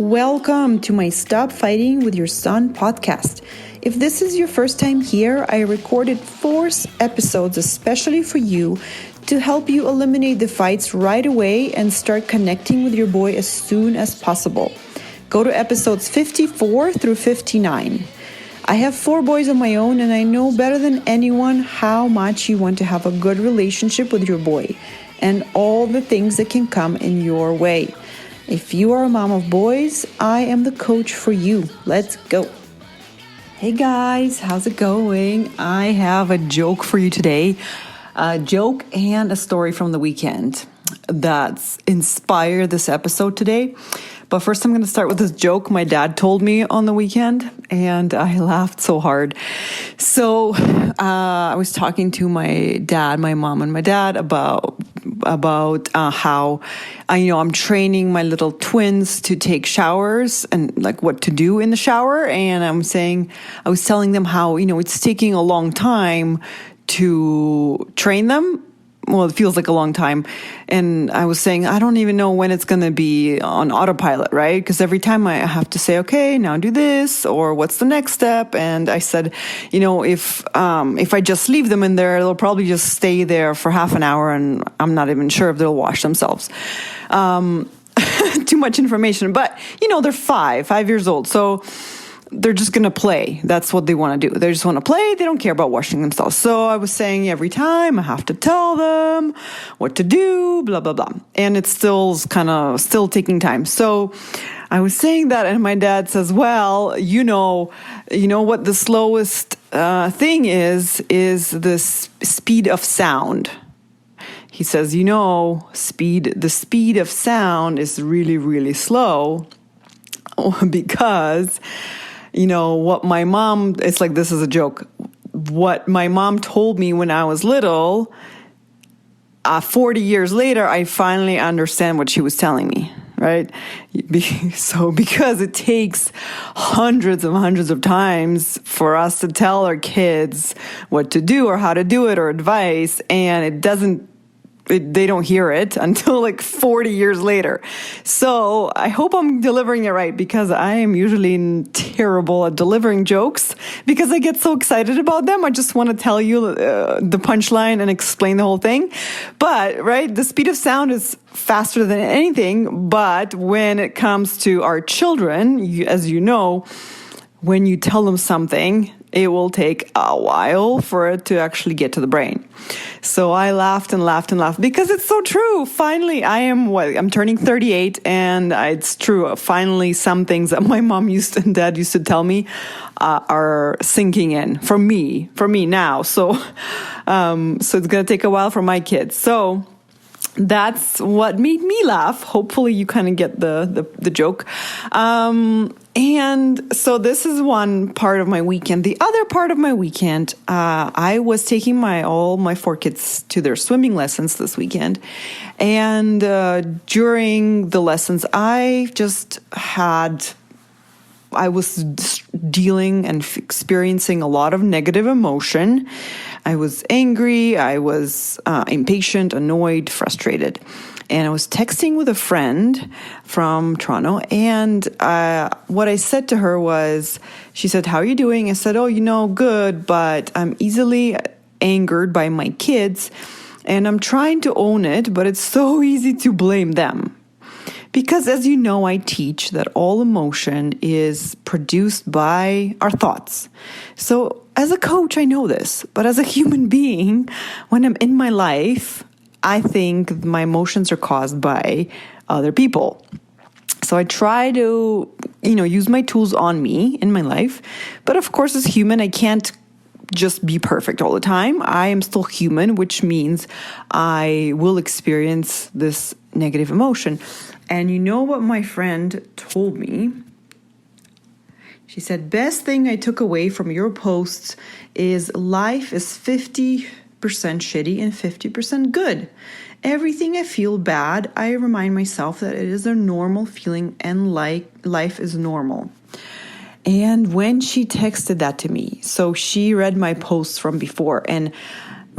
Welcome to my Stop Fighting with Your Son podcast. If this is your first time here, I recorded 4 episodes especially for you to help you eliminate the fights right away and start connecting with your boy as soon as possible. Go to episodes 54 through 59. I have 4 boys of my own, and I know better than anyone how much you want to have a good relationship with your boy and all the things that can come in your way. If you are a mom of boys, I am the coach for you. Let's go. Hey guys, how's it going? I have a joke for you today. A joke and a story from the weekend that's inspired this episode today. But first, I'm going to start with this joke my dad told me on the weekend, and I laughed so hard. So I was talking to my dad, my mom, and my dad about how I'm training my little twins to take showers and like what to do in the shower. And I was telling them how it's taking a long time to train them. Well, it feels like a long time. And I was saying, I don't even know when it's going to be on autopilot, right? Because every time I have to say, okay, now do this, or what's the next step? And I said, if I just leave them in there, they'll probably just stay there for half an hour, and I'm not even sure if they'll wash themselves. Too much information. But, they're 5 years old. So they're just going to play. That's what they want to do. They just want to play. They don't care about washing themselves. So I was saying every time I have to tell them what to do, blah, blah, blah. And it's still taking time. So I was saying that, and my dad says, well, you know what the slowest thing is the speed of sound. He says, the speed of sound is really, really slow because what my mom, it's like, this is a joke. What my mom told me when I was little, 40 years later, I finally understand what she was telling me, right? So because it takes hundreds of times for us to tell our kids what to do or how to do it or advice, and they don't hear it until like 40 years later. So I hope I'm delivering it right, because I am usually terrible at delivering jokes because I get so excited about them. I just want to tell you the punchline and explain the whole thing. But, right, the speed of sound is faster than anything. But when it comes to our children, as you know, when you tell them something, it will take a while for it to actually get to the brain. So I laughed and laughed and laughed because it's so true. Finally, I'm turning 38, and it's true. Finally, some things that my mom and dad used to tell me are sinking in for me now. So it's going to take a while for my kids. So that's what made me laugh. Hopefully you kind of get the joke. And so this is one part of my weekend. The other part of my weekend, I was taking all my 4 kids to their swimming lessons this weekend. And during the lessons, I was dealing and experiencing a lot of negative emotion. I was angry, I was impatient, annoyed, frustrated. And I was texting with a friend from Toronto, and what I said to her was, she said, "How are you doing?" I said, "Oh, good, but I'm easily angered by my kids, and I'm trying to own it, but it's so easy to blame them." Because as you know, I teach that all emotion is produced by our thoughts. So as a coach, I know this, but as a human being, when I'm in my life, I think my emotions are caused by other people. So I try to, use my tools on me in my life. But of course, as human, I can't just be perfect all the time. I am still human, which means I will experience this negative emotion. And you know what my friend told me? She said, "Best thing I took away from your posts is life is 50% shitty and 50% good. Everything I feel bad, I remind myself that it is a normal feeling and life is normal." And when she texted that to me, so she read my posts from before, and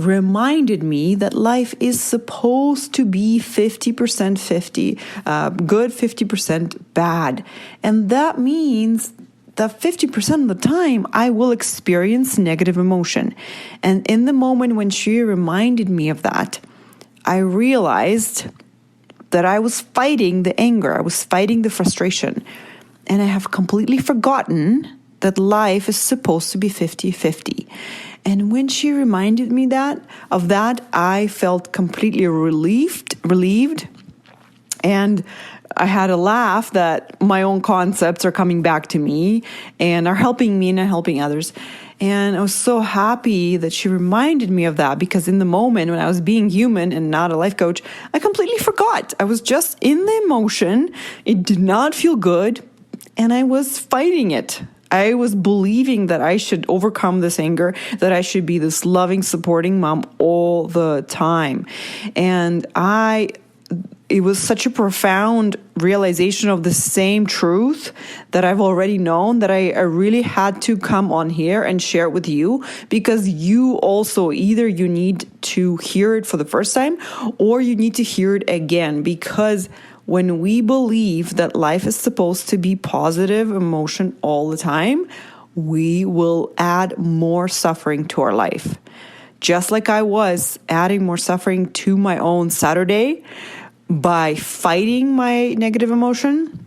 reminded me that life is supposed to be 50% 50, good, 50% bad. And that means that 50% of the time I will experience negative emotion. And in the moment when she reminded me of that, I realized that I was fighting the anger, I was fighting the frustration. And I have completely forgotten that life is supposed to be 50-50. And when she reminded me of that, I felt completely relieved. And I had a laugh that my own concepts are coming back to me and are helping me and helping others. And I was so happy that she reminded me of that, because in the moment when I was being human and not a life coach, I completely forgot. I was just in the emotion. It did not feel good. And I was fighting it. I was believing that I should overcome this anger, that I should be this loving, supporting mom all the time. And it was such a profound realization of the same truth that I've already known, that I really had to come on here and share it with you, because you also, either you need to hear it for the first time or you need to hear it again, because when we believe that life is supposed to be positive emotion all the time, we will add more suffering to our life. Just like I was adding more suffering to my own Saturday by fighting my negative emotion,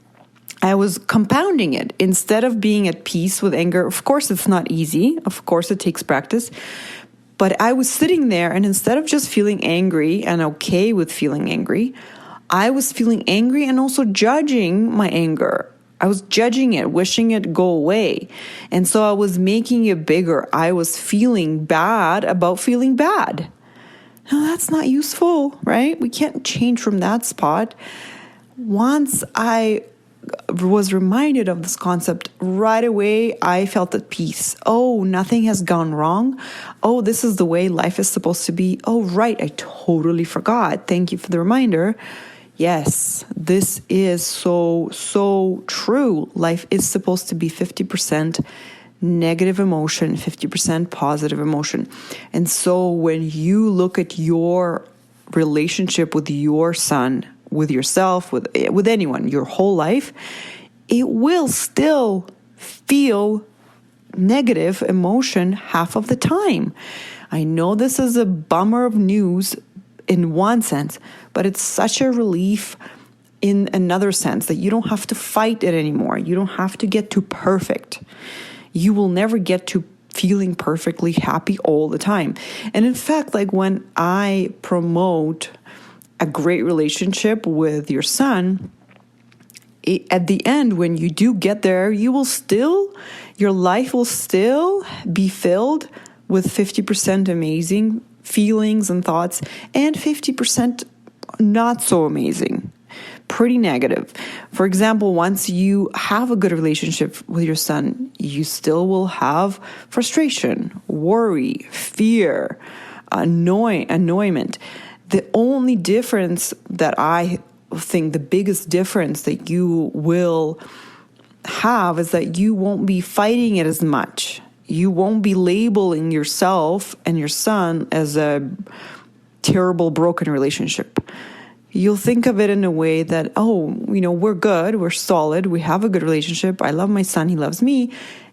I was compounding it. Instead of being at peace with anger, of course it's not easy. Of course it takes practice. But I was sitting there, and instead of just feeling angry and okay with feeling angry, I was feeling angry and also judging my anger. I was judging it, wishing it go away. And so I was making it bigger. I was feeling bad about feeling bad. Now that's not useful, right? We can't change from that spot. Once I was reminded of this concept, right away I felt at peace. Oh, nothing has gone wrong. Oh, this is the way life is supposed to be. Oh, right, I totally forgot. Thank you for the reminder. Yes, this is so true. Life is supposed to be 50% negative emotion, 50% positive emotion. And so when you look at your relationship with your son, with yourself, with anyone, your whole life, it will still feel negative emotion half of the time. I know this is a bummer of news in one sense, but it's such a relief in another sense that you don't have to fight it anymore. You don't have to get to perfect. You will never get to feeling perfectly happy all the time. And in fact, like when I promote a great relationship with your son, at the end, when you do get there, your life will still be filled with 50% amazing feelings and thoughts and 50% not so amazing, pretty negative. For example, once you have a good relationship with your son, you still will have frustration, worry, fear, annoyment. The only difference that I think, the biggest difference that you will have, is that you won't be fighting it as much. You won't be labeling yourself and your son as a terrible, broken relationship. You'll think of it in a way that, we're good, we're solid, we have a good relationship, I love my son, he loves me,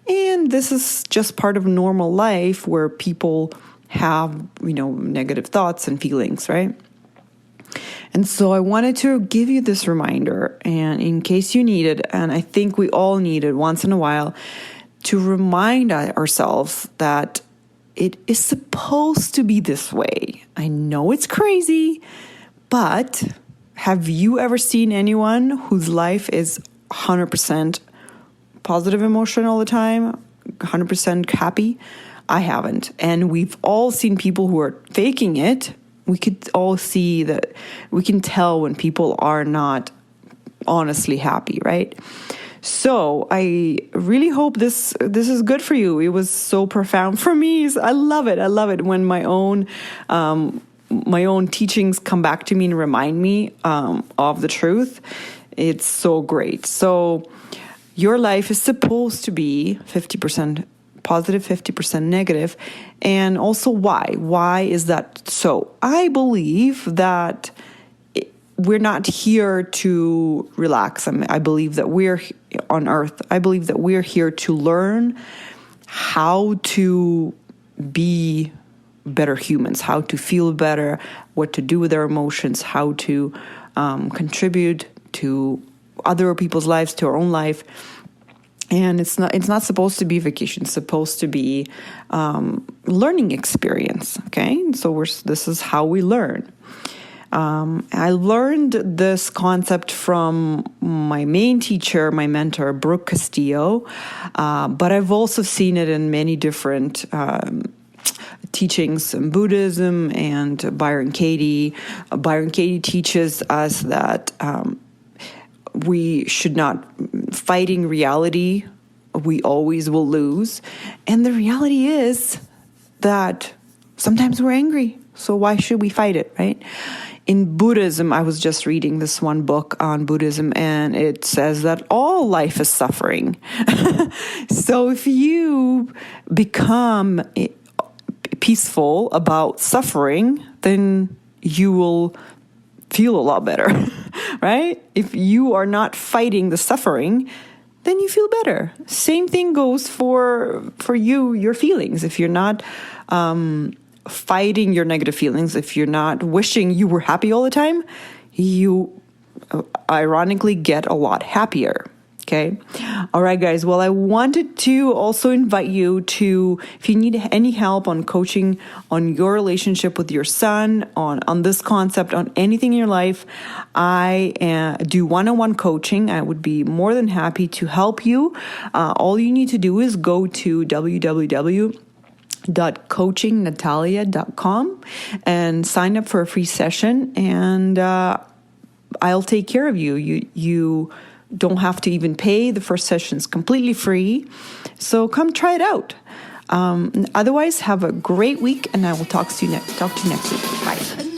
and this is just part of normal life where people have, negative thoughts and feelings, right? And so I wanted to give you this reminder, and in case you need it, and I think we all need it once in a while, to remind ourselves that it is supposed to be this way. I know it's crazy, but have you ever seen anyone whose life is 100% positive emotion all the time, 100% happy? I haven't. And we've all seen people who are faking it. We could all see that, we can tell when people are not honestly happy, right? So I really hope this is good for you. It was so profound for me. I love it. I love it when my own teachings come back to me and remind me of the truth. It's so great. So your life is supposed to be 50% positive, 50% negative. And also why? Why is that so? I believe that we're not here to relax. I believe that we're on earth. I believe that we're here to learn how to be better humans, how to feel better, what to do with our emotions, how to contribute to other people's lives, to our own life. And it's not supposed to be vacation. It's supposed to be learning experience. Okay, so this is how we learn. I learned this concept from my main teacher, my mentor, Brooke Castillo, but I've also seen it in many different teachings in Buddhism and Byron Katie. Byron Katie teaches us that we should not fighting reality. We always will lose. And the reality is that sometimes we're angry. So why should we fight it, right? In Buddhism, I was just reading this one book on Buddhism, and it says that all life is suffering. So if you become peaceful about suffering, then you will feel a lot better, right? If you are not fighting the suffering, then you feel better. Same thing goes for you, your feelings. If you're not fighting your negative feelings, if you're not wishing you were happy all the time, you ironically get a lot happier. Okay. All right, guys. Well, I wanted to also invite you to, if you need any help on coaching on your relationship with your son, on this concept, on anything in your life, I do one-on-one coaching. I would be more than happy to help you. All you need to do is go to www.coachingnatalia.com and sign up for a free session, and I'll take care of you. You don't have to even pay. The first session is completely free. So come try it out. Otherwise, have a great week, and I will talk to you next week. Bye.